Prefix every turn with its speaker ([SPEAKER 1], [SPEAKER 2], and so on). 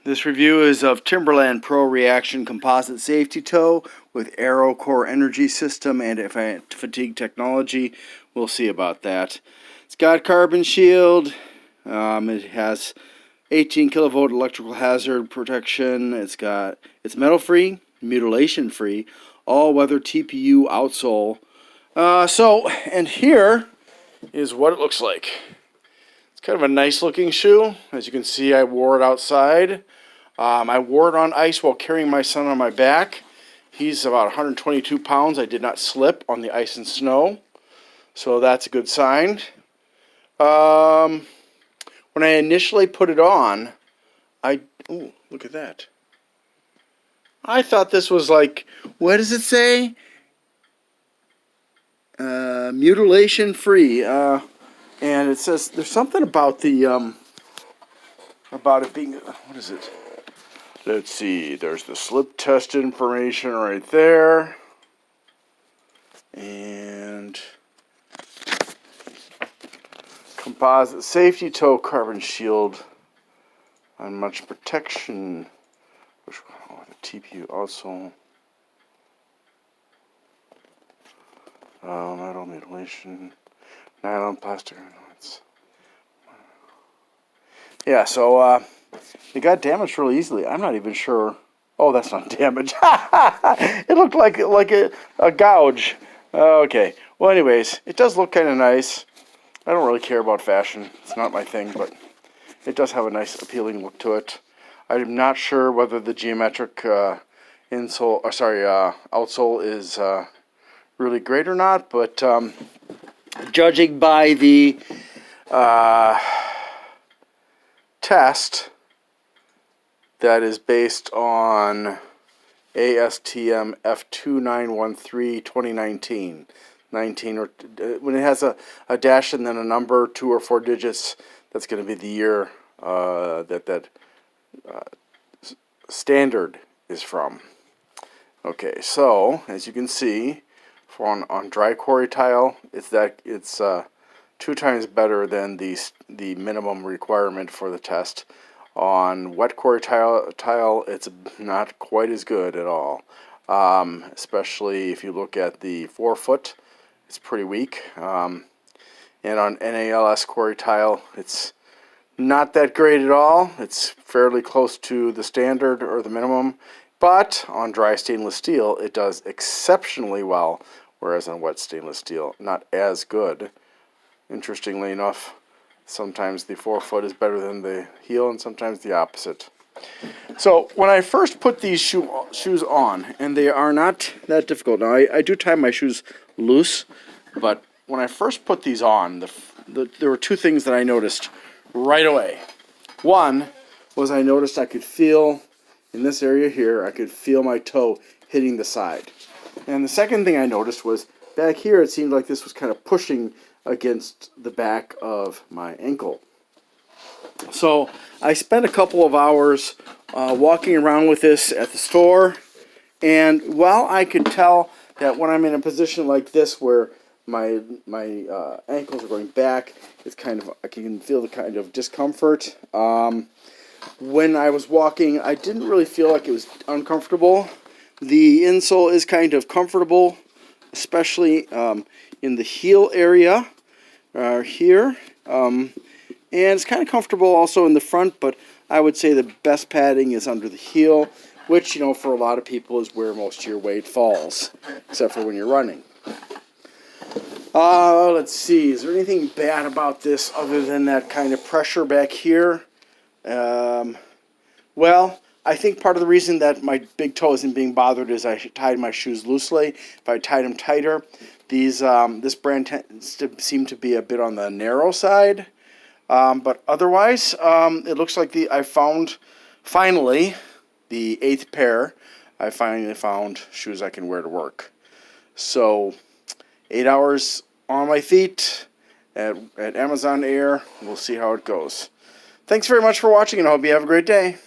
[SPEAKER 1] This review is of Timberland Pro Reaxion Composite Safety Toe with Aero Core Energy System and anti-fatigue technology. We'll see about that. It's got carbon shield. It has 18 kilovolt electrical hazard protection. It's metal free, mutilation free, all weather TPU outsole. And here is what it looks like. It's kind of a nice looking shoe. As you can see, I wore it outside. I wore it on ice while carrying my son on my back. He's about 122 pounds. I did not slip on the ice and snow, so that's a good sign. When I initially put it on, oh, look at that. I thought this was like, what does it say? Mutilation free. And it says there's something about the about it being, what is it? Let's see, there's the slip test information right there. And composite safety toe carbon shield on much protection. Oh, the Tpu Outsole. Metal mutilation. Nylon plastic. Yeah, so it got damaged really easily. I'm not even sure. Oh, that's not damage. It looked like a gouge. Okay. Well, anyways, it does look kind of nice. I don't really care about fashion. It's not my thing, but it does have a nice, appealing look to it. I'm not sure whether the geometric outsole is really great or not, but judging by the test that is based on ASTM F2913 2019. 19, or when it has a dash and then a number, 2 or 4 digits, that's going to be the year that standard is from. Okay, so as you can see, on dry quarry tile, it's 2 times better than the minimum requirement for the test. On wet quarry tile, it's not quite as good at all. Especially if you look at the 4-foot, it's pretty weak. And on NALS quarry tile, it's not that great at all. It's fairly close to the standard or the minimum. But on dry stainless steel, it does exceptionally well, whereas on wet stainless steel, not as good. Interestingly enough, sometimes the 4-foot is better than the heel, and sometimes the opposite. So when I first put these shoes on, and they are not that difficult. Now I do tie my shoes loose, but when I first put these on, there were 2 things that I noticed right away. One was I noticed I could feel, in this area here, I could feel my toe hitting the side. And the second thing I noticed was back here, it seemed like this was kind of pushing against the back of my ankle. So I spent a couple of hours walking around with this at the store, and while I could tell that when I'm in a position like this where my ankles are going back, it's kind of, I can feel the kind of discomfort. When I was walking, I didn't really feel like it was uncomfortable. The insole is kind of comfortable, especially in the heel area here. And it's kind of comfortable also in the front, but I would say the best padding is under the heel, which, you know, for a lot of people is where most of your weight falls, except for when you're running. Let's see, is there anything bad about this other than that kind of pressure back here? Well, I think part of the reason that my big toe isn't being bothered is I tied my shoes loosely. If I tied them tighter, this brand tends to seem to be a bit on the narrow side. But otherwise, it looks like I found, finally, the 8th pair. I finally found shoes I can wear to work. So, 8 hours on my feet at Amazon Air. We'll see how it goes. Thanks very much for watching, and I hope you have a great day.